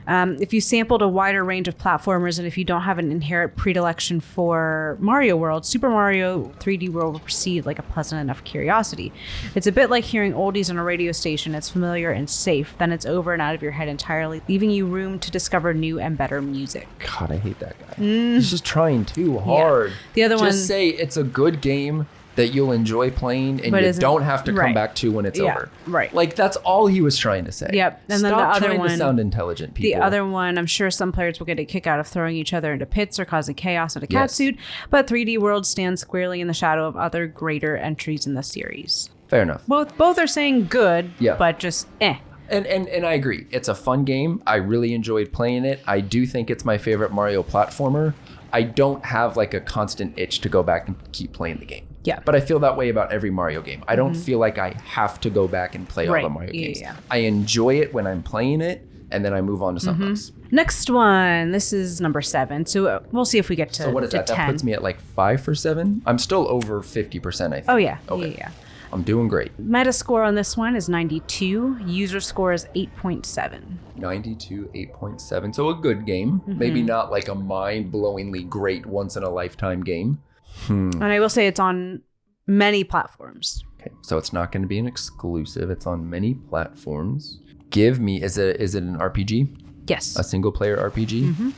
If you sampled a wider range of platformers and if you don't have an inherent predilection for Mario World, Super Mario 3D World will proceed like a pleasant enough curiosity. It's a bit like hearing oldies on a radio station. It's familiar and safe. Then it's over and out of your head entirely, leaving you room to discover new and better music. God, I hate that guy. He's just trying too hard. The other one- Just say it's a good game that you'll enjoy playing and But you isn't- don't have to come right. back to when it's Yeah, over. right. Like that's all he was trying to say. Yep. And then Stop the other trying one- to sound intelligent, people. The other one, I'm sure some players will get a kick out of throwing each other into pits or causing chaos in a Yes. catsuit, but 3D World stands squarely in the shadow of other greater entries in the series. Fair enough. Both are saying good, Yeah. but just And I agree. It's a fun game. I really enjoyed playing it. I do think it's my favorite Mario platformer. I don't have like a constant itch to go back and keep playing the game. Yeah. But I feel that way about every Mario game. I don't feel like I have to go back and play all the Mario games. Yeah. I enjoy it when I'm playing it, and then I move on to something else. Next one. This is number 7. So we'll see if we get to 10. So what is that? That puts me at like 5 for 7. I'm still over 50%, I think. Oh, yeah. Okay. Yeah. I'm doing great. Metascore on this one is 92. User score is 8.7. 92, 8.7. So a good game. Maybe not like a mind-blowingly great once-in-a-lifetime game. And I will say it's on many platforms. Okay, so it's not going to be an exclusive. It's on many platforms. Give me, is it an RPG? Yes. A single-player RPG? And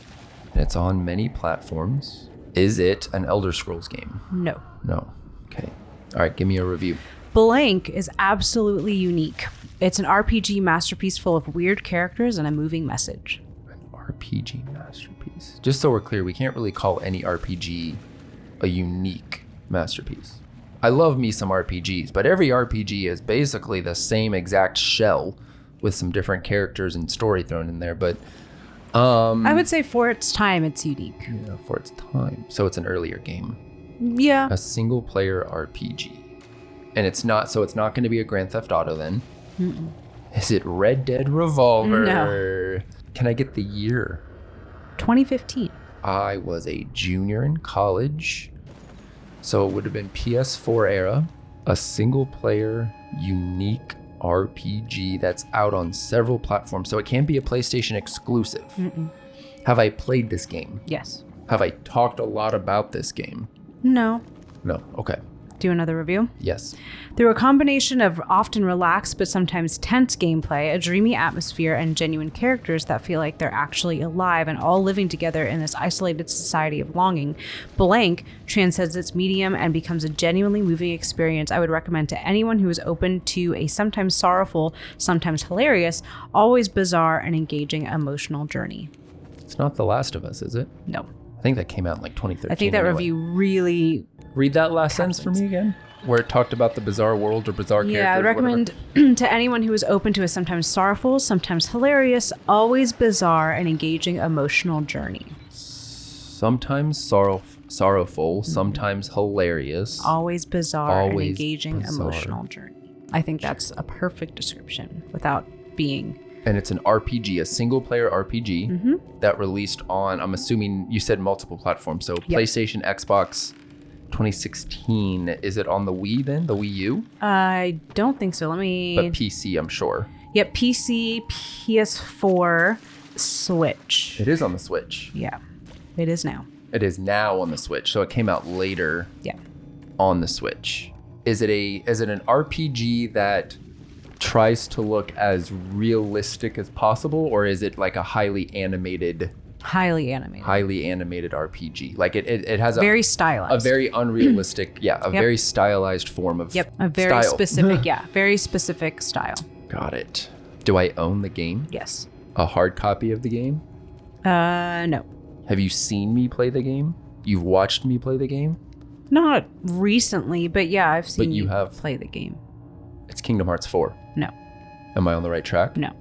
it's on many platforms. Is it an Elder Scrolls game? No. No. Okay. All right, give me a review. Blank is absolutely unique. It's an RPG masterpiece full of weird characters and a moving message. An RPG masterpiece. Just so we're clear, we can't really call any RPG a unique masterpiece. I love me some RPGs, but every RPG is basically the same exact shell with some different characters and story thrown in there. But I would say for its time, it's unique. yeah, for its time. So it's an earlier game. Yeah. A single player RPG. And it's not going to be a Grand Theft Auto then. Is it Red Dead Revolver? No. Can I get the year? 2015. I was a junior in college. So it would have been PS4 era. A single player unique RPG that's out on several platforms. So it can't be a PlayStation exclusive. Have I played this game? Yes. Have I talked a lot about this game? No. No. Okay. Do another review? Yes. Through a combination of often relaxed but sometimes tense gameplay, a dreamy atmosphere, and genuine characters that feel like they're actually alive and all living together in this isolated society of longing, Blank transcends its medium and becomes a genuinely moving experience I would recommend to anyone who is open to a sometimes sorrowful, sometimes hilarious, always bizarre and engaging emotional journey. It's not The Last of Us, is it? No. I think that came out in like 2013. I think that review really... Read that last sentence for me again, where it talked about the bizarre world or bizarre characters. Yeah, I would recommend to anyone who is open to a sometimes sorrowful, sometimes hilarious, always bizarre and engaging emotional journey. Sometimes sorrowful, sometimes hilarious. Always bizarre and Always engaging bizarre. emotional journey. I think that's a perfect description without being... And it's an RPG, a single player RPG that released on, I'm assuming you said multiple platforms. So PlayStation, Xbox, 2016. Is it on the Wii then? The Wii U? I don't think so. Let me... But PC, I'm sure. Yep, PC, PS4, Switch. It is on the Switch. Yeah, it is now. It is now on the Switch. So it came out later on the Switch. Is it an RPG that tries to look as realistic as possible, or is it like a highly animated RPG? Like it has very stylized, a very unrealistic, very stylized form of a very specific, very specific style. Got it. Do I own the game? Yes. A hard copy of the game? No. Have you seen me play the game? You've watched me play the game? Not recently, but yeah, I've seen you have play the game. It's Kingdom Hearts 4. No. Am I on the right track? No.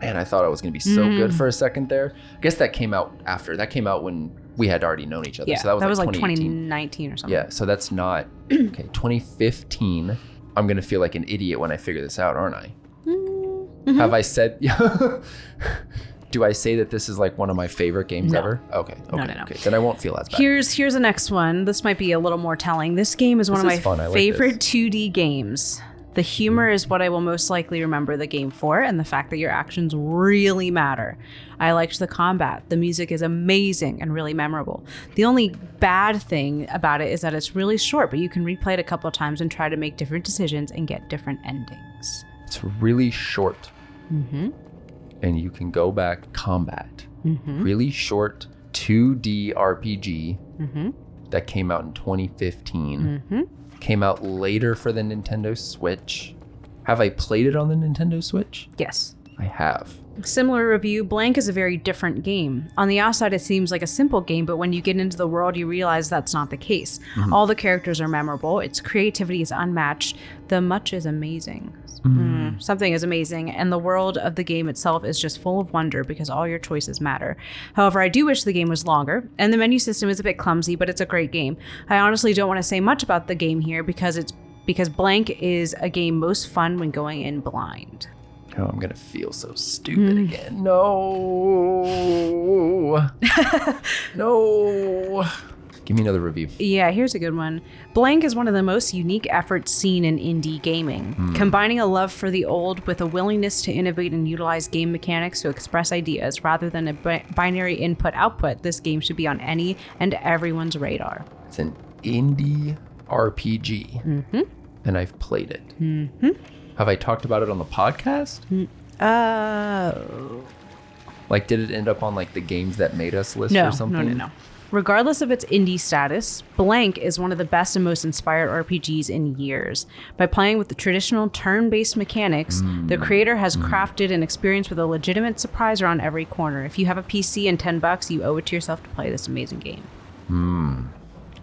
Man, I thought I was going to be so good for a second there. I guess that came out after. That came out when we had already known each other. Yeah, so that was like 2018. 2019 or something. Yeah, so that's not... Okay, 2015. I'm going to feel like an idiot when I figure this out, aren't I? Have I said... Do I say that this is like one of my favorite games ever? Okay. No. Okay, then I won't feel as bad. Here's the next one. This might be a little more telling. This game is one of my favorite 2D games. The humor is what I will most likely remember the game for, and the fact that your actions really matter. I liked the combat. The music is amazing and really memorable. The only bad thing about it is that it's really short, but you can replay it a couple of times and try to make different decisions and get different endings. It's really short. And you can go back. Combat. Really short 2D RPG that came out in 2015. Came out later for the Nintendo Switch. Have I played it on the Nintendo Switch? Yes. I have. Similar review, Blank is a very different game. On the outside, it seems like a simple game, but when you get into the world, you realize that's not the case. All the characters are memorable. Its creativity is unmatched. The much is amazing. Something is amazing, and the world of the game itself is just full of wonder because all your choices matter. However, I do wish the game was longer, and the menu system is a bit clumsy, but it's a great game. I honestly don't want to say much about the game here because Blank is a game most fun when going in blind. Oh, I'm gonna feel so stupid again. No. No. Give me another review. Yeah, here's a good one. Blank is one of the most unique efforts seen in indie gaming. Combining a love for the old with a willingness to innovate and utilize game mechanics to express ideas rather than a binary input-output, this game should be on any and everyone's radar. It's an indie RPG. And I've played it. Have I talked about it on the podcast? Like, did it end up on like the games that made us list or something? No. Regardless of its indie status, Blank is one of the best and most inspired RPGs in years. By playing with the traditional turn-based mechanics, the creator has crafted an experience with a legitimate surprise around every corner. If you have a PC and $10, you owe it to yourself to play this amazing game.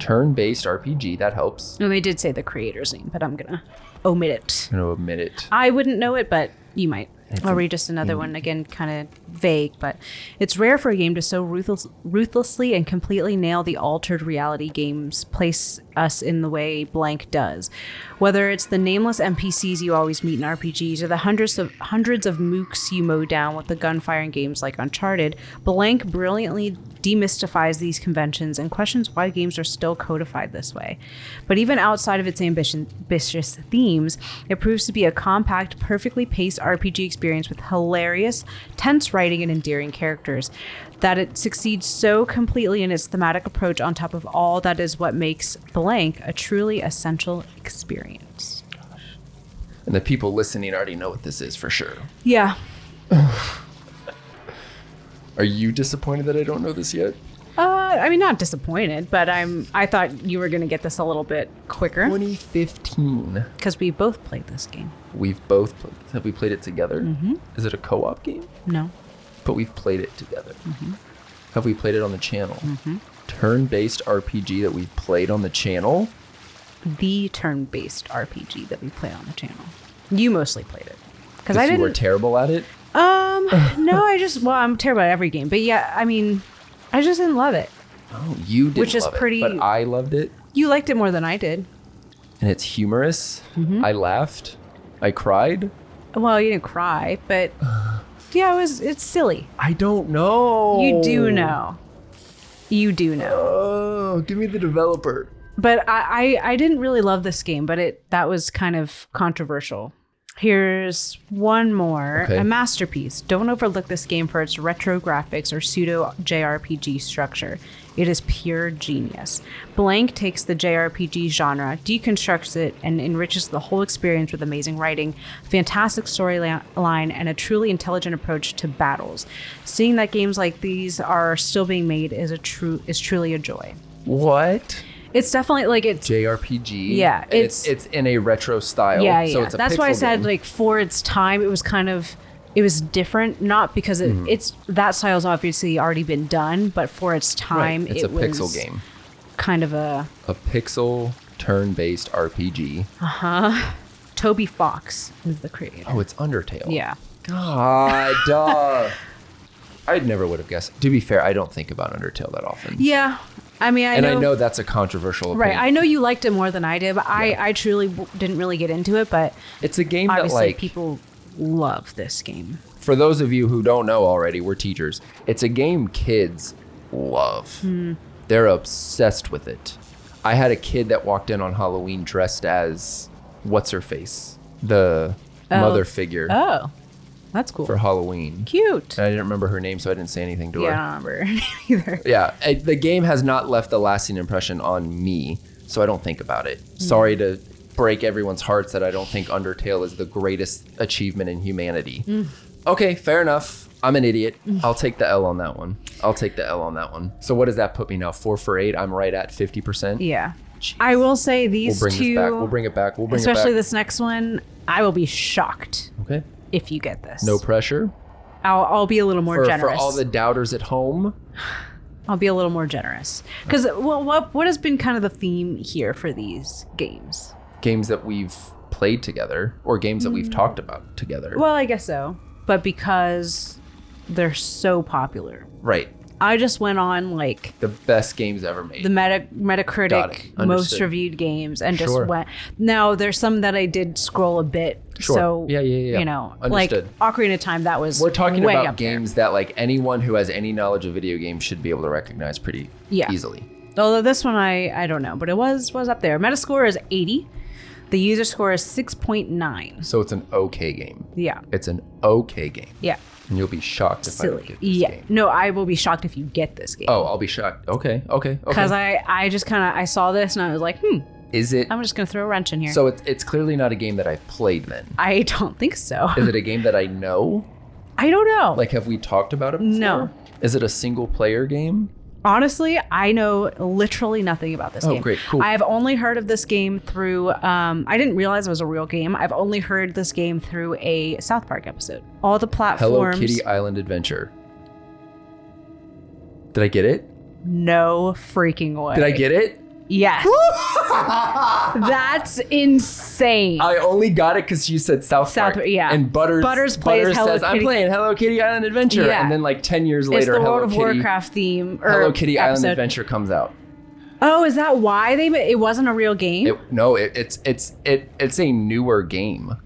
Turn-based RPG, that helps. No, they did say the creator's name, but I'm gonna omit it. I'm gonna omit it. I wouldn't know it, but you might. I'll read just another one, again, kind of vague, but it's rare for a game to so ruthlessly and completely nail the altered reality games place us in the way Blank does. Whether it's the nameless NPCs you always meet in RPGs or the hundreds of mooks you mow down with the gunfire in games like Uncharted, Blank brilliantly demystifies these conventions and questions why games are still codified this way. But even outside of its ambitious themes, it proves to be a compact, perfectly paced RPG experience with hilarious, tense writing and endearing characters. That it succeeds so completely in its thematic approach on top of all that is what makes Blank a truly essential experience. And the people listening already know what this is for sure. Yeah. Are you disappointed that I don't know this yet? I mean, not disappointed, but I thought you were going to get this a little bit quicker. 2015. Because we both played this game. We've both played. Have we played it together? Is it a co-op game? No. But we've played it together. Have we played it on the channel? Turn-based RPG that we've played on the channel? The turn-based RPG that we play on the channel. You mostly played it. Because you were terrible at it? No, I'm terrible at every game. But yeah, I mean, I just didn't love it. Oh, you didn't Which is love pretty... it, but I loved it. You liked it more than I did. And it's humorous. I laughed. I cried. Well, you didn't cry, but yeah, it's silly. I don't know. You do know. You do know. Oh, give me the developer. But I didn't really love this game, but that was kind of controversial. Here's one more. Okay. A masterpiece. Don't overlook this game for its retro graphics or pseudo JRPG structure. It is pure genius. Blank takes the JRPG genre, deconstructs it, and enriches the whole experience with amazing writing, fantastic storyline, and a truly intelligent approach to battles. Seeing that games like these are still being made is truly a joy. What? It's definitely like it's JRPG. Yeah, it's in a retro style. Yeah. So it's a That's why I said game. like for its time, it was different. Not because it's that style's obviously already been done, but for its time, It's a pixel game. Kind of a pixel turn-based RPG. Toby Fox is the creator. Oh, it's Undertale. Yeah. God, I never would have guessed. To be fair, I don't think about Undertale that often. Yeah. I mean, I know that's a controversial opinion. Right. I know you liked it more than I did, but I truly didn't really get into it. But it's a game obviously that, like, people love this game. For those of you who don't know already, we're teachers. It's a game kids love. They're obsessed with it. I had a kid that walked in on Halloween dressed as what's-her-face, the mother figure. Oh, that's cool. For Halloween. Cute. And I didn't remember her name, so I didn't say anything to her. Yeah, I don't remember either. Yeah, the game has not left a lasting impression on me, so I don't think about it. Sorry to break everyone's hearts that I don't think Undertale is the greatest achievement in humanity. Okay, fair enough. I'm an idiot. I'll take the L on that one. So what does that put me now? 4 for 8. I'm right at 50%. Yeah. Jeez. I will say these We'll bring two. this back. We'll bring it back. Especially this next one, I will be shocked. Okay. if you get this. No pressure. I'll be a little more generous. For all the doubters at home. I'll be a little more generous. Because what has been kind of the theme here for these games? Games that we've played together or games that we've talked about together. Well, I guess so. But because they're so popular. Right. I just went on like the best games ever made. The Metacritic most reviewed games and just went. Now there's some that I did scroll a bit. Sure. So yeah. You know, Understood. like Ocarina of Time, that was We're talking way about up games that like anyone who has any knowledge of video games should be able to recognize pretty easily. Although this one I don't know, but it was up there. Metascore is 80. The user score is 6.9. So it's an okay game. Yeah. It's an okay game. Yeah. And you'll be shocked if I don't get this game. No, I will be shocked if you get this game. Oh, I'll be shocked. Okay. Because I just kind of, I saw this and I was like, Is it? I'm just going to throw a wrench in here. So it's clearly not a game that I've played then. I don't think so. Is it a game that I know? I don't know. Like, have we talked about it before? No. Is it a single player game? Honestly, I know literally nothing about this game. Oh, great, cool. I've only heard of this game through, I didn't realize it was a real game. I've only heard this game through a South Park episode. All the platforms. Hello Kitty Island Adventure. Did I get it? No freaking way. Did I get it? Yes. That's insane. I only got it because you said South Park. Yeah. And Butters plays Hello says, Kitty. I'm playing Hello Kitty Island Adventure. Yeah. And then like 10 years later, it's the Hello World of Kitty, Warcraft theme. Hello Kitty episode. Island Adventure comes out. Oh, is that why it wasn't a real game? It's a newer game.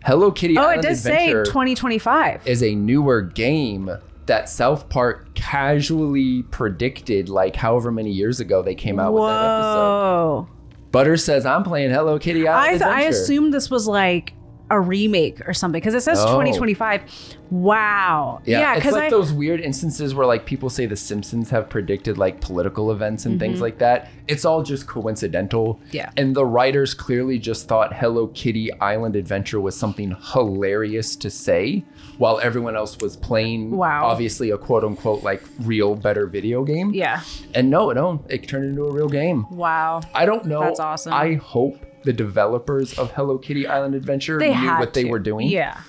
Hello Kitty Island does Adventure say 2025. is a newer game that South Park casually predicted like however many years ago they came out with that episode. Butters says, I'm playing Hello Kitty Island Adventure. I assumed this was like a remake or something because it says 2025. Wow. Yeah, it's like those weird instances where like people say The Simpsons have predicted like political events and things like that. It's all just coincidental. Yeah. And the writers clearly just thought Hello Kitty Island Adventure was something hilarious to say while everyone else was playing obviously a quote unquote like real better video game. Yeah. And no, it turned into a real game. Wow. I don't know. That's awesome. I hope the developers of Hello Kitty Island Adventure knew what they were doing. Yeah.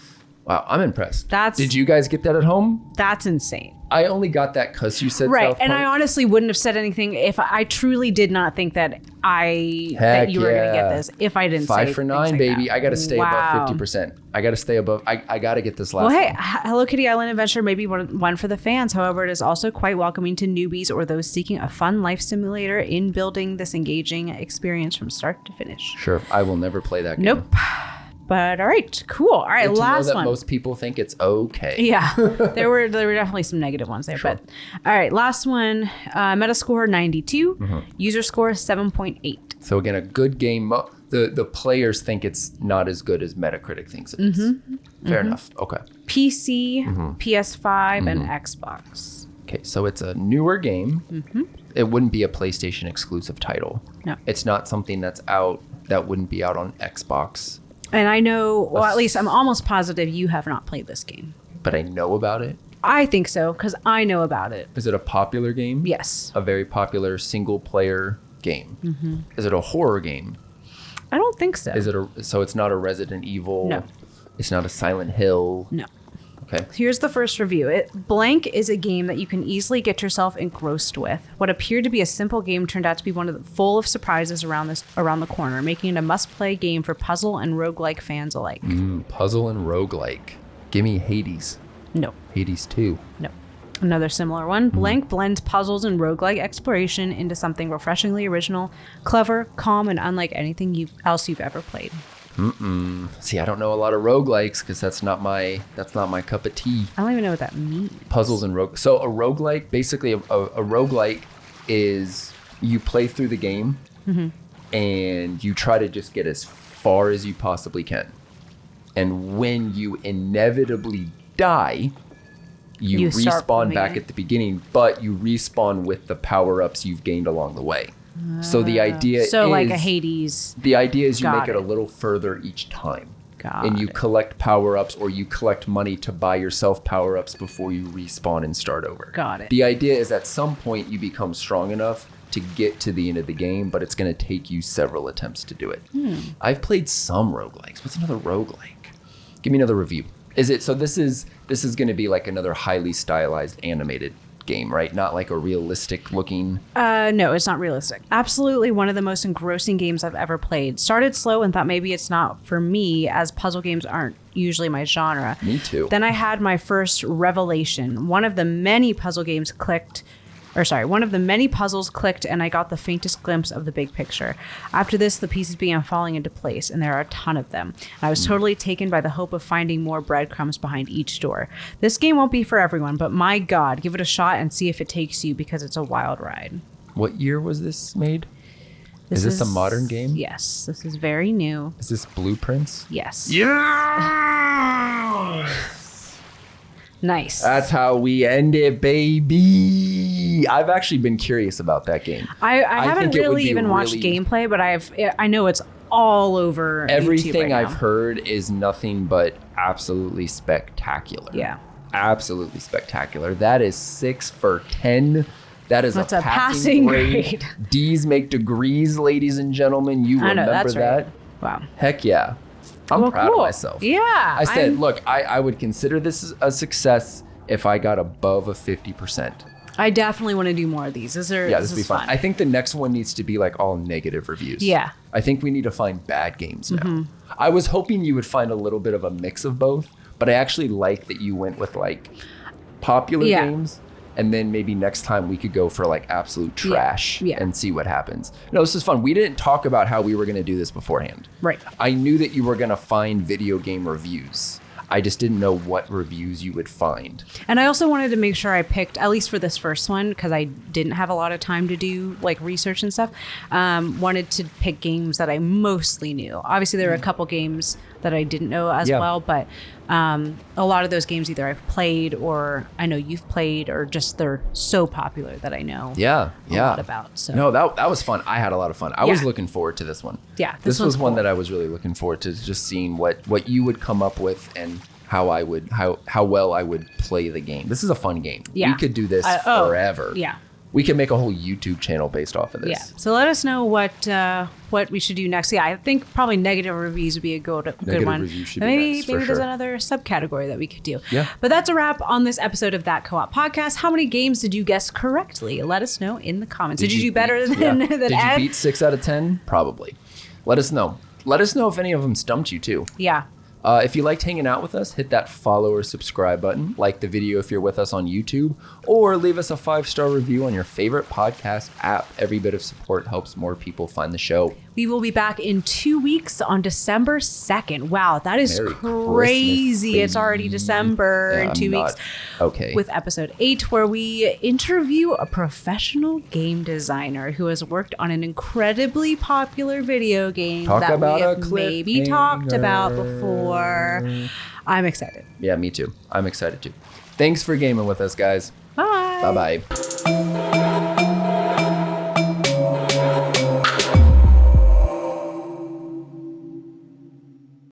Wow, I'm impressed. That's Did you guys get that at home? That's insane. I only got that because you said right, South and Park. I honestly wouldn't have said anything if I truly did not think that that you were going to get this if I didn't say 5 for 9, like baby. that. I got to stay above 50%. I got to stay above. I got to get this last Well, hey, one. Hello Kitty Island Adventure may be one for the fans. However, it is also quite welcoming to newbies or those seeking a fun life simulator in building this engaging experience from start to finish. Sure, I will never play that game. Nope. But all right, cool. All right, Good to last know that one. most people think it's okay. Yeah, there were definitely some negative ones there. Sure. But all right, last one. Metascore 92, user score 7.8. So again, a good game. The players think it's not as good as Metacritic thinks it is. Fair enough. Okay. PC, PS5, and Xbox. Okay, so it's a newer game. It wouldn't be a PlayStation exclusive title. No. It's not something that's out that wouldn't be out on Xbox. And I know, well, at least I'm almost positive you have not played this game. But I know about it. I think so, because I know about it. Is it a popular game? Yes. A very popular single player game. Is it a horror game? I don't think so. Is it so it's not a Resident Evil? No. It's not a Silent Hill? No. Okay. Here's the first review. Blank is a game that you can easily get yourself engrossed with. What appeared to be a simple game turned out to be full of surprises around the corner, making it a must-play game for puzzle and roguelike fans alike. Puzzle and roguelike. Give me Hades. No. Hades 2. No. Another similar one. Blank blends puzzles and roguelike exploration into something refreshingly original, clever, calm, and unlike anything else you've ever played. See, I don't know a lot of roguelikes because that's not my cup of tea. I don't even know what that means. Puzzles and So a roguelike, basically a roguelike is you play through the game and you try to just get as far as you possibly can. And when you inevitably die, you respawn back at the beginning, but you respawn with the power-ups you've gained along the way. So the idea is like a Hades. The idea is you Got make it it. a little further each time. Got and you it. collect power-ups or you collect money to buy yourself power-ups before you respawn and start over. Got it. The idea is at some point you become strong enough to get to the end of the game, but it's going to take you several attempts to do it. I've played some roguelikes. What's another roguelike? Give me another review. Is it, so this is going to be like another highly stylized animated game, right? Not like a realistic looking. No, it's not realistic. Absolutely one of the most engrossing games I've ever played. Started slow and thought maybe it's not for me, as puzzle games aren't usually my genre. Me too. Then I had my first revelation. One of the many puzzles clicked and I got the faintest glimpse of the big picture. After this, the pieces began falling into place, and there are a ton of them. I was totally taken by the hope of finding more breadcrumbs behind each door. This game won't be for everyone, but my God, give it a shot and see if it takes you, because it's a wild ride. What year was this made? Is this a modern game? Yes, this is very new. Is this Blueprints? Yes. Yeah! Nice. That's how we end it, baby. I've actually been curious about that game. I haven't really even watched gameplay, but I know it's all over everything YouTube right I've now. heard is nothing but absolutely spectacular. Yeah. Absolutely spectacular. That is 6 for 10. That's a passing grade. D's make degrees, ladies and gentlemen. You remember that's that? Right. Wow. Heck yeah. I'm proud of myself. Yeah. I said, look, I would consider this a success if I got above a 50%. I definitely want to do more of these. This would be fun. I think the next one needs to be like all negative reviews. Yeah. I think we need to find bad games now. I was hoping you would find a little bit of a mix of both, but I actually like that you went with like popular games. And then maybe next time we could go for like absolute trash and see what happens. No, this is fun. We didn't talk about how we were going to do this beforehand. Right. I knew that you were going to find video game reviews. I just didn't know what reviews you would find. And I also wanted to make sure I picked, at least for this first one, because I didn't have a lot of time to do like research and stuff, wanted to pick games that I mostly knew. Obviously, there were a couple games that I didn't know as well, but a lot of those games either I've played or I know you've played, or just they're so popular that I know a lot about. So. No, that was fun. I had a lot of fun. I was looking forward to this one. Yeah, this was one that I was really looking forward to, just seeing what you would come up with and how well I would play the game. This is a fun game. Yeah. We could do this forever. Yeah. We could make a whole YouTube channel based off of this. Yeah. So let us know what we should do next. Yeah, I think probably negative reviews would be a good one. Reviews should maybe be nice, there's another subcategory that we could do. Yeah. But that's a wrap on this episode of That Co-op Podcast. How many games did you guess correctly? Let us know in the comments. Did you do better than Ed? Did you beat 6 out of 10? Probably. Let us know. Let us know if any of them stumped you too. Yeah. If you liked hanging out with us, hit that follow or subscribe button. Like the video if you're with us on YouTube, or leave us a 5-star review on your favorite podcast app. Every bit of support helps more people find the show. We will be back in 2 weeks on December 2nd. Wow, that is crazy. It's already December in 2 weeks. Okay. With episode 8, where we interview a professional game designer who has worked on an incredibly popular video game that we have maybe talked about before. I'm excited. Yeah, me too. I'm excited too. Thanks for gaming with us, guys. Bye. Bye-bye.